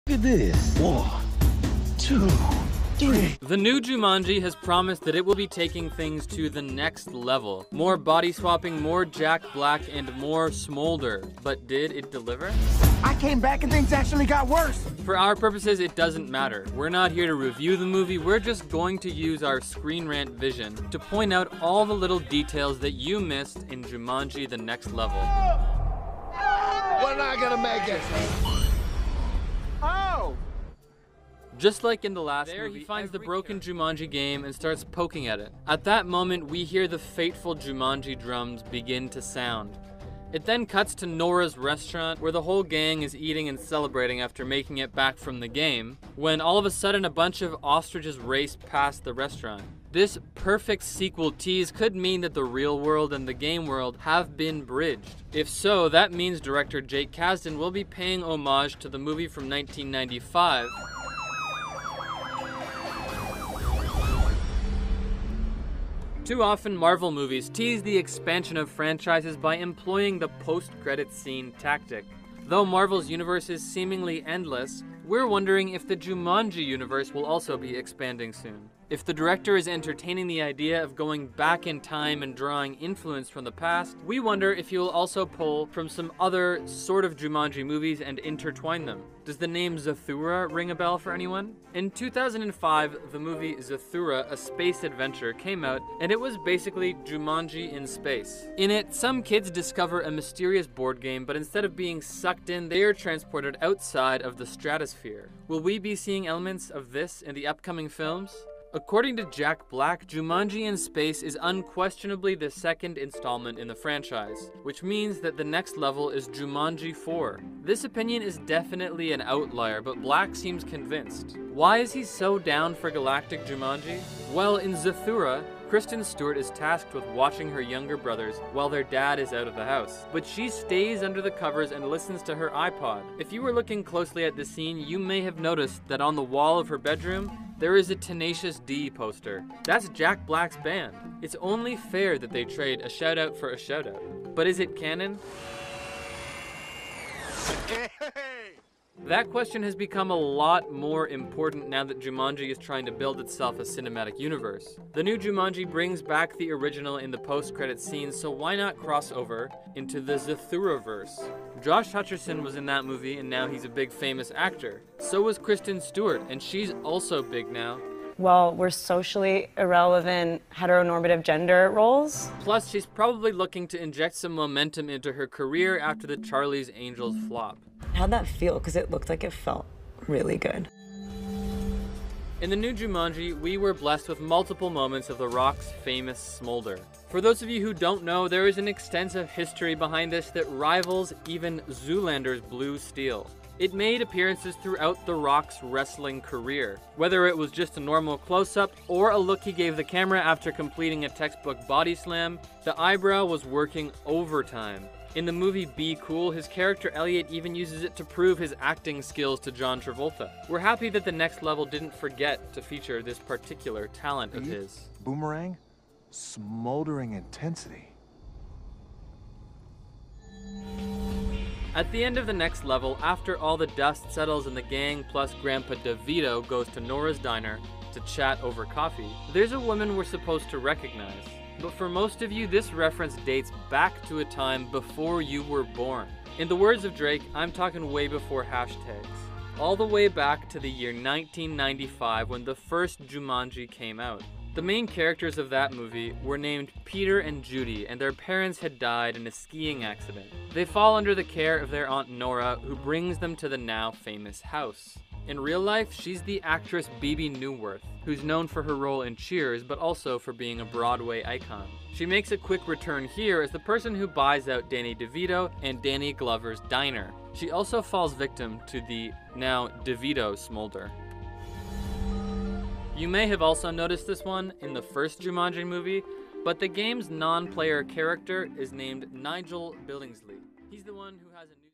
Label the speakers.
Speaker 1: Look at this. 1, 2, 3.
Speaker 2: The new Jumanji has promised that it will be taking things to the next level. More body swapping, more Jack Black, and more smolder. But did it deliver?
Speaker 3: I came back and things actually got worse.
Speaker 2: For our purposes, it doesn't matter. We're not here to review the movie, we're just going to use our Screen Rant vision to point out all the little details that you missed in Jumanji: The Next Level.
Speaker 3: We're not gonna make it. Oh!
Speaker 2: Just like in the last movie, he finds the broken Jumanji game and starts poking at it. At that moment, we hear the fateful Jumanji drums begin to sound. It then cuts to Nora's restaurant, where the whole gang is eating and celebrating after making it back from the game, when all of a sudden a bunch of ostriches race past the restaurant. This perfect sequel tease could mean that the real world and the game world have been bridged. If so, that means director Jake Kasdan will be paying homage to the movie from 1995. Too often, Marvel movies tease the expansion of franchises by employing the post-credits scene tactic. Though Marvel's universe is seemingly endless, we're wondering if the Jumanji universe will also be expanding soon. If the director is entertaining the idea of going back in time and drawing influence from the past, we wonder if he will also pull from some other sort of Jumanji movies and intertwine them. Does the name Zathura ring a bell for anyone? In 2005, the movie Zathura: A Space Adventure came out, and it was basically Jumanji in space. In it, some kids discover a mysterious board game, but instead of being sucked in, they are transported outside of the stratosphere. Will we be seeing elements of this in the upcoming films? According to Jack Black, Jumanji in Space is unquestionably the second installment in the franchise, which means that the next level is Jumanji 4. This opinion is definitely an outlier, but Black seems convinced. Why is he so down for galactic Jumanji? Well, in Zathura, Kristen Stewart is tasked with watching her younger brothers while their dad is out of the house. But she stays under the covers and listens to her iPod. If you were looking closely at the scene, you may have noticed that on the wall of her bedroom, there is a Tenacious D poster. That's Jack Black's band. It's only fair that they trade a shout out for a shout out. But is it canon? That question has become a lot more important now that Jumanji is trying to build itself a cinematic universe. The new Jumanji brings back the original in the post-credits scene, so why not cross over into the Zathura-verse? Josh Hutcherson was in that movie, and now he's a big famous actor. So was Kristen Stewart, and she's also big now.
Speaker 4: Well, we're socially irrelevant heteronormative gender roles.
Speaker 2: Plus, she's probably looking to inject some momentum into her career after the Charlie's Angels flop.
Speaker 4: How'd that feel? Because it looked like it felt really good.
Speaker 2: In the new Jumanji, we were blessed with multiple moments of The Rock's famous smolder. For those of you who don't know, there is an extensive history behind this that rivals even Zoolander's blue steel. It made appearances throughout The Rock's wrestling career. Whether it was just a normal close-up or a look he gave the camera after completing a textbook body slam, the eyebrow was working overtime. In the movie Be Cool, his character Elliot even uses it to prove his acting skills to John Travolta. We're happy that the next level didn't forget to feature this particular talent of his.
Speaker 3: Boomerang, smoldering intensity.
Speaker 2: At the end of the next level, after all the dust settles and the gang plus Grandpa DeVito goes to Nora's Diner to chat over coffee, there's a woman we're supposed to recognize. But for most of you, this reference dates back to a time before you were born. In the words of Drake, I'm talking way before hashtags. All the way back to the year 1995 when the first Jumanji came out. The main characters of that movie were named Peter and Judy, and their parents had died in a skiing accident. They fall under the care of their Aunt Nora, who brings them to the now famous house. In real life, she's the actress Bebe Neuwirth, who's known for her role in Cheers, but also for being a Broadway icon. She makes a quick return here as the person who buys out Danny DeVito and Danny Glover's diner. She also falls victim to the now DeVito smolder. You may have also noticed this one in the first Jumanji movie, but the game's non-player character is named Nigel Billingsley. He's the one who has a